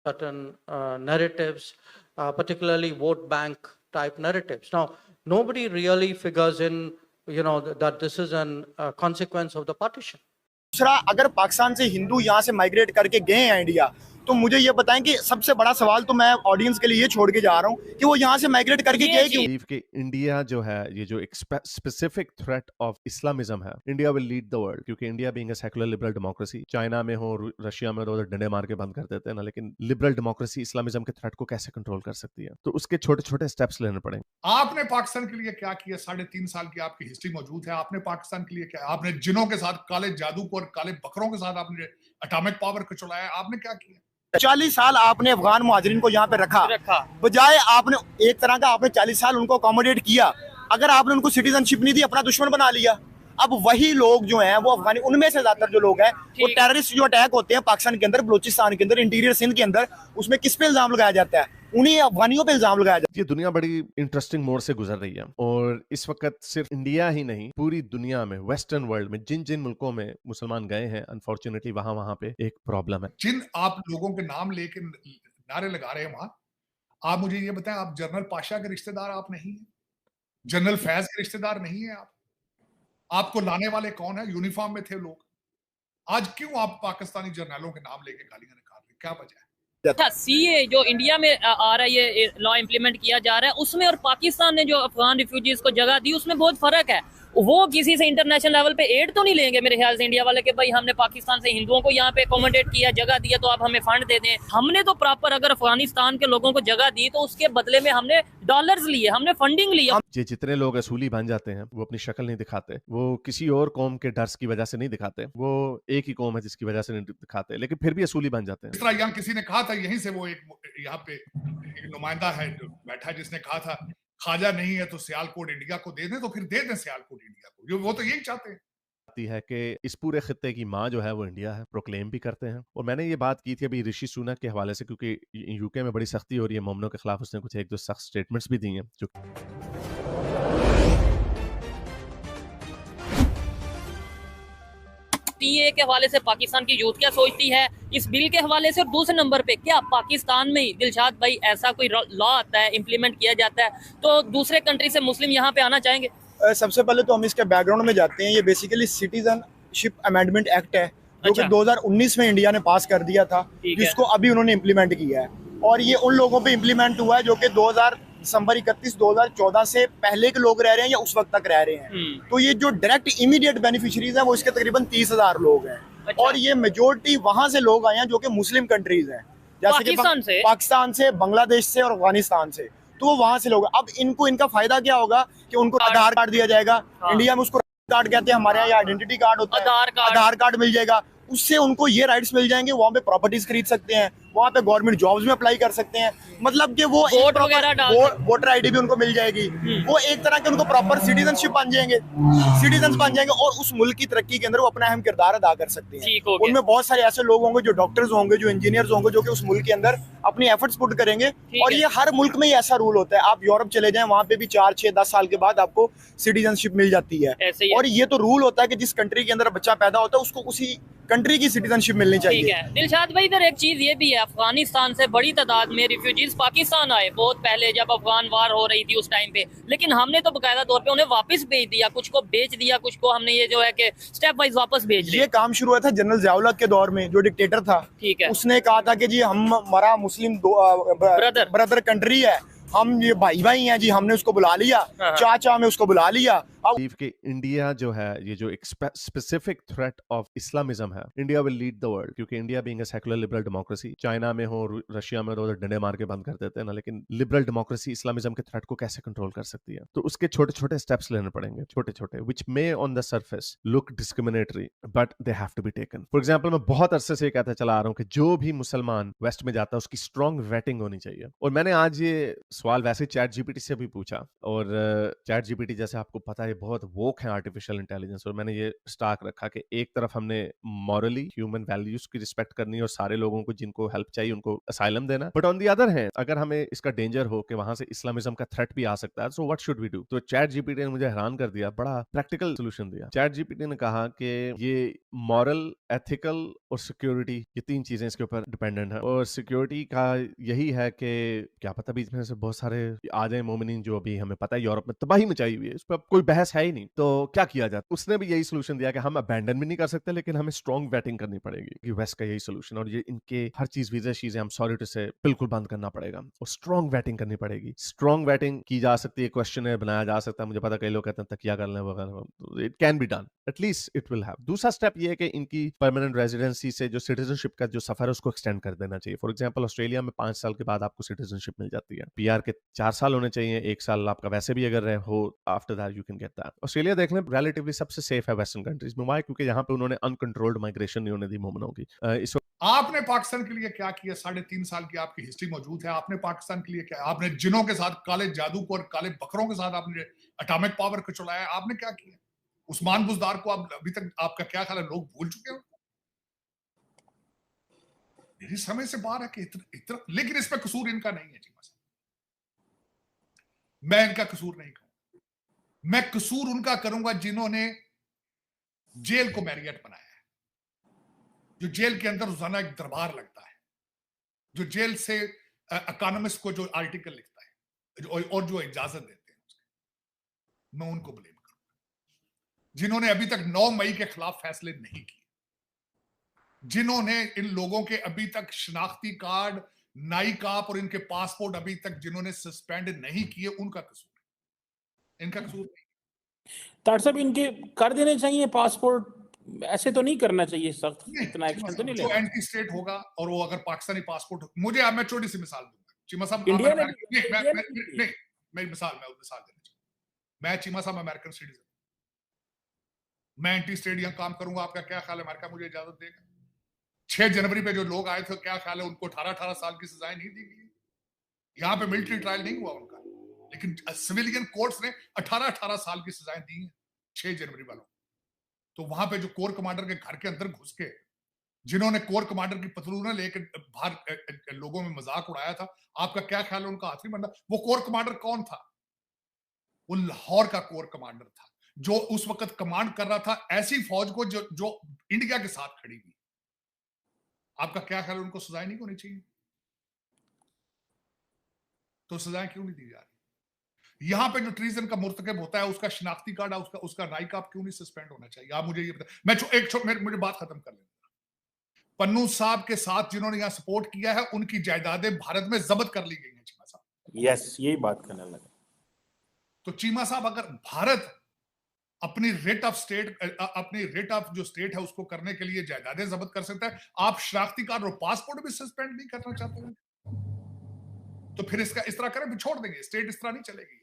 certain narratives, particularly vote bank type narratives. Now, nobody really figures in, that this is an consequence of the partition. दूसरा, अगर पाकिस्तान से हिंदू यहाँ से migrate करके गए हैं इंडिया, तो मुझे ये बताएं कि सबसे बड़ा सवाल तो मैं ऑडियंस के लिए ये छोड़ के जा रहा हूँ कि वो यहाँ से माइग्रेट करके गए क्यों? कि इंडिया जो है, ये जो एक स्पेसिफिक थ्रेट ऑफ इस्लामिज्म है, India will lead the world, क्योंकि India being a secular liberal democracy, China में हो, रशिया में हो, डंडे मार के बंद कर देते हैं ना, लेकिन लिबरल डेमोक्रेसी इस्लामिज्म के थ्रेट को कैसे कंट्रोल कर सकती है? तो उसके छोटे छोटे स्टेप्स लेने पड़ेंगे। आपने पाकिस्तान के लिए क्या किया? 3.5 साल की आपकी हिस्ट्री मौजूद है। आपने पाकिस्तान के लिए क्या? आपने जिनों के साथ, काले जादू को और काले बकरों के साथ आपने एटॉमिक पावर को चलाया। आपने क्या किया? 40 साल आपने अफगान मुहाजिरीन को यहाँ पे रखा, बजाय आपने एक तरह का आपने 40 साल उनको अकोमोडेट किया। अगर आपने उनको सिटीजनशिप नहीं दी, अपना दुश्मन बना लिया। अब वही लोग जो हैं वो अफगानी, उनमें से ज्यादातर जो लोग हैं वो टेररिस्ट जो अटैक होते हैं पाकिस्तान के अंदर, बलूचिस्तान के अंदर, इंटीरियर सिंध के अंदर, उसमें किस पे इल्जाम लगाया जाता है? उन्हीं अफगानियों पे इल्जाम लगाया जाता है। ये दुनिया बड़ी इंटरेस्टिंग मोड़ से गुजर रही है और इस वक्त सिर्फ इंडिया ही नहीं, पूरी दुनिया में, वेस्टर्न वर्ल्ड में जिन जिन मुल्कों में मुसलमान गए हैं, अनफॉर्चुनेटली वहां पे एक प्रॉब्लम है। जिन आप लोगों के नाम लेके नारे लगा रहे हैं वहां, आप मुझे ये बताएं, आप जनरल पाशा के रिश्तेदार आप नहीं है? जनरल फैज के रिश्तेदार नहीं है आप? आपको लाने वाले कौन है? यूनिफॉर्म में थे लोग। आज क्यों आप पाकिस्तानी जर्नलों के नाम लेके गालियां निकाल रहे? क्या वजह है? अच्छा, सीए जो इंडिया में आ रहा है, ये लॉ इम्प्लीमेंट किया जा रहा है, उसमें और पाकिस्तान ने जो अफगान रिफ्यूजीज को जगह दी, उसमें बहुत फर्क है। वो किसी से इंटरनेशनल लेवल पे एड तो नहीं लेंगे मेरे ख्याल से इंडिया वाले कि भाई हमने पाकिस्तान से हिंदुओं को यहाँ पे अकोमोडेट किया, जगह दिया, तो आप हमें फंड दे दें। हमने तो प्रॉपर अगर अफगानिस्तान के लोगों को जगह दी तो उसके बदले में हमने डॉलर्स लिए, हमने फंडिंग ली। ये जितने लोग असूली बन जाते हैं वो अपनी शक्ल नहीं दिखाते, वो किसी और कौम के डर की वजह से नहीं दिखाते, वो एक ही कौम है जिसकी वजह से नहीं दिखाते, लेकिन फिर भी असूली बन जाते हैं। इस तरह यहाँ किसी ने कहा था, यहीं से वो एक यहाँ पे एक नुमाइंदा है जो बैठा, जिसने कहा था ख्वाजा नहीं है तो सियालकोट इंडिया को दे दें, तो फिर दे दें सियालकोट इंडिया को। वो तो यही चाहते हैं है कि इस पूरे खित्ते की माँ जो है वो इंडिया है, प्रोक्लेम भी करते हैं। और मैंने ये बात की थी अभी ऋषि सुनक के हवाले से, क्योंकि यूके में बड़ी सख्ती हो रही है मोमनों के खिलाफ, उसने कुछ एक दो सख्त स्टेटमेंट्स भी दी हैं जो टीए के हवाले से पाकिस्तान की यूथ क्या सोचती है इस बिल के हवाले से, और दूसरे नंबर पे क्या पाकिस्तान में ही दिलशाद भाई ऐसा कोई लॉ आता है, इम्प्लीमेंट किया जाता है, तो दूसरे कंट्री से मुस्लिम यहाँ पे आना चाहेंगे? सबसे पहले तो हम इसके बैकग्राउंड में जाते हैं। ये बेसिकली सिटीजनशिप अमेंडमेंट एक्ट है जो कि 2019 में इंडिया ने पास कर दिया था, जिसको अभी उन्होंने इम्प्लीमेंट किया है। और ये उन लोगों पे इम्प्लीमेंट हुआ है जो कि दिसंबर 31, 2014 से पहले के लोग रह रहे हैं या उस वक्त तक रह रहे हैं। तो ये जो डायरेक्ट इमीडिएट बेनिफिशियरीज हैं वो इसके तकरीबन 30,000 लोग हैं। और ये मेजोरिटी वहां से लोग आए हैं जो कि मुस्लिम कंट्रीज हैं, जैसे कि पाकिस्तान से, बांग्लादेश से और अफगानिस्तान से। तो वो वहां से लोग, अब इनका फायदा क्या होगा कि उनको आधार कार्ड दिया जाएगा। इंडिया में उसको कार्ड कहते हैं, हमारे यहाँ आइडेंटिटी कार्ड होता है, आधार कार्ड मिल जाएगा। उससे उनको ये राइट्स मिल जाएंगे, वहाँ पे प्रॉपर्टीज खरीद सकते हैं, वहाँ पे गवर्नमेंट जॉब्स में अप्लाई कर सकते हैं। मतलब कि वो वोटर आईडी भी उनको मिल जाएगी। वो एक तरह के उनको प्रॉपर सिटीजनशिप बन जाएंगे, और उस मुल्क की तरक्की के अंदर वो अपना अहम किरदार अदा कर सकते हैं। उनमें बहुत सारे ऐसे लोग होंगे जो डॉक्टर्स होंगे, जो इंजीनियर्स होंगे, जो कि उस मुल्क के अंदर अपनी एफर्ट्स पुट करेंगे। और ये हर मुल्क में ही ऐसा रूल होता है। आप यूरोप चले जाएं, वहाँ पे भी 4, 6, 10 साल के बाद आपको सिटीजनशिप मिल जाती है। और ये तो रूल होता है कि जिस कंट्री के अंदर बच्चा पैदा होता है उसको उसी कंट्री की सिटीजनशिप मिलनी चाहिए। ठीक है दिलशाद भाई, इधर एक चीज ये भी है, अफगानिस्तान से बड़ी तादाद में रिफ्यूजीज पाकिस्तान आए बहुत पहले, जब अफगान वार हो रही थी उस टाइम पे, लेकिन हमने तो बकायदा तौर पे उन्हें वापस भेज दिया, कुछ को बेच दिया, कुछ को हमने ये जो है कि स्टेप वाइज वापस भेज दिया। ये काम शुरू हुआ था जनरल ज़िया-उल-हक के दौर में, जो डिक्टेटर था। ठीक है, उसने कहा था कि जी हमारा मुस्लिम ब्रदर कंट्री है, हम ये भाई भाई हैं जी, हमने उसको बुला लिया, चाचा में उसको बुला लिया। कि इंडिया जो है, ये जो एक स्पेसिफिक थ्रेट ऑफ इस्लामिज्म है, India will lead the world, क्योंकि India being a secular liberal democracy, China में हो, रशिया में हो, डंडे मार के बंद कर देते हैं ना, लेकिन लिबरल डेमोक्रेसी इस्लामिज्म के थ्रेट को कैसे कंट्रोल कर सकती है? तो उसके छोटे छोटे स्टेप्स लेने पड़ेंगे, छोटे छोटे, which may on the surface look discriminatory but they have to be taken. For example, मैं बहुत अरसे से कहता चला आ रहा हूँ कि जो भी मुसलमान वेस्ट में जाता है उसकी स्ट्रॉन्ग वेटिंग होनी चाहिए। और मैंने आज ये सवाल वैसे चैट जीपीटी से भी पूछा, और चैट जीपीटी जैसे आपको पता है बहुत वोक हैं आर्टिफिशियल इंटेलिजेंस, और मैंने ये स्टाक रखा कि एक तरफ हमने मॉरली ह्यूमन वैल्यूज की रिस्पेक्ट करनी और सारे लोगों को जिनको हेल्प चाहिए उनको असाइलम देना, but on the other hand अगर हमें इसका डेंजर हो कि वहां से इस्लामिज्म का थ्रेट भी आ सकता है, so what should we do? तो चैट जीपीटी ने मुझे हैरान कर दिया, बड़ा प्रैक्टिकल सोल्यूशन दिया। चैट जीपीटी ने कहा कि ये मॉरल, एथिकल और सिक्योरिटी, ये 3 चीजें इसके ऊपर डिपेंडेंट है, और सिक्योरिटी का यही है कि क्या पता बीच में से बहुत सारे आ जाए मोमिनीन, जो अभी हमें पता है यूरोप में तबाही मचाई हुई है, इस पर कोई बहस है ही नहीं, तो क्या किया जाए? उसने भी यही सोल्यूशन दिया कि हम अबैंडन भी नहीं कर सकते, लेकिन हमें स्ट्रॉन्ग वेटिंग करनी पड़ेगी, कि वेस्ट का यही सोल्यूशन, और ये इनके हर चीज वीजा चीजें हम सॉरी टू से बिल्कुल बंद करना पड़ेगा, और स्ट्रॉन्ग वेटिंग करनी पड़ेगी। स्ट्रॉन्ग वेटिंग की जा सकती है, क्वेश्चन बनाया जा सकता है, मुझे पता कई लोग कहते हैं तकिया कर लें वगैरह, it can be done, at least it will have. दूसरा स्टेप ये है कि इनकी परमानेंट रेजिडेंसी से जो सिटीजनशिप का जो सफर है उसको एक्सटेंड कर देना चाहिए। फॉर एग्जांपल ऑस्ट्रेलिया में 5 साल के बाद आपको सिटीजनशिप मिल जाती है, पीआर के 4 साल होने चाहिए, 1 साल आपका वैसे भी अगर हो, after that you can get that. Australia देख लें रिलेटिवली सबसे सेफ है वेस्टर्न कंट्रीज में, वाई? क्योंकि यहाँ पे उन्होंने अनकंट्रोल्ड माइग्रेशन नहीं होने दी मोमिनों की। इस आपने पाकिस्तान के लिए क्या किया? 3.5 साल की आपकी हिस्ट्री मौजूद है। आपने पाकिस्तान के लिए क्या? आपने जिनों के साथ, काले जादू को और काले बकरों के साथ आपने एटॉमिक पावर को चलाया। आपने क्या किया? उस्मान बुजदार को आप अभी तक, आपका क्या ख्याल है, लोग भूल चुके हैं? मेरे समय से बाहर है कि इतना, लेकिन इसमें कसूर इनका नहीं है चीमा साहब, मैं इनका कसूर नहीं कहूंगा। मैं कसूर उनका करूंगा जिन्होंने जेल को मैरियट बनाया है, जो जेल के अंदर रोजाना एक दरबार लगता है, जो जेल से इकोनॉमिस्ट को जो आर्टिकल लिखता है और जो इजाजत देते हैं उसके, मैं उनको ब्लेम करूंगा। जिन्होंने अभी तक 9 मई के खिलाफ फैसले नहीं किए, जिन्होंने इन लोगों के अभी तक शनाख्ती कार्ड, नाई काप और इनके पासपोर्ट अभी तक जिन्होंने सस्पेंड नहीं किए, उनका कसूर है, इनका कसूर नहीं। तार साहब, इनके कर देने चाहिए पासपोर्ट, ऐसे तो नहीं करना चाहिए, सख्त इतना एक्शन तो नहीं जो लेना। एंटी स्टेट होगा और वो अगर पाकिस्तानी पासपोर्ट, मुझे अब मैं छोटी सी मिसाल दूंगा चीमा साहब, इंडिया ने नहीं, मेरी मिसाल देना चाहिए। मैं चीमा साहब अमेरिकन सिटीजन, मैं एंटी स्टेट यहां काम करूंगा, आपका क्या ख्याल है अमेरिका मुझे इजाजत देगा? 6 जनवरी पे जो लोग आए थे, क्या ख्याल है उनको 18-18 साल की सजाएं नहीं दी गई? यहाँ पे मिलिट्री ट्रायल नहीं हुआ उनका, लेकिन सिविलियन कोर्ट्स ने 18-18 साल की सजाएं दी हैं 6 जनवरी वालों। तो वहां पे जो कोर कमांडर के घर के अंदर घुस के, जिन्होंने कोर कमांडर की पतलूनें लेकर बाहर लोगों में मजाक उड़ाया था, आपका क्या ख्याल है उनका आखिरी बंदा? वो कोर कमांडर कौन था? वो लाहौर का कोर कमांडर था, जो उस वक्त कमांड कर रहा था ऐसी फौज को जो इंडिया के साथ खड़ी हुई। आपका क्या ख्याल है उनको सजाएं नहीं होनी चाहिए? तो सजाएं क्यों नहीं दी जा रही? यहां पे जो ट्रीजन का मुर्तकब होता है, उसका शनाख्ती कार्ड, उसका राई काप क्यों नहीं सस्पेंड होना चाहिए? आप मुझे ये बताएं। मुझे बात खत्म कर लेना। पन्नू साहब के साथ जिन्होंने यहां सपोर्ट किया है, उनकी जायदादें भारत में जब्त कर ली गई हैं चीमा साहब। यस, यही बात करने लगा। तो चीमा साहब, अगर भारत अपनी रेट ऑफ जो स्टेट है उसको करने के लिए जायदादें जब्त कर सकता है, आप शनाख्ती कार्ड और पासपोर्ट भी सस्पेंड नहीं करना चाहते हैं, तो फिर इसका इस तरह करें, छोड़ देंगे, स्टेट इस तरह नहीं चलेगी।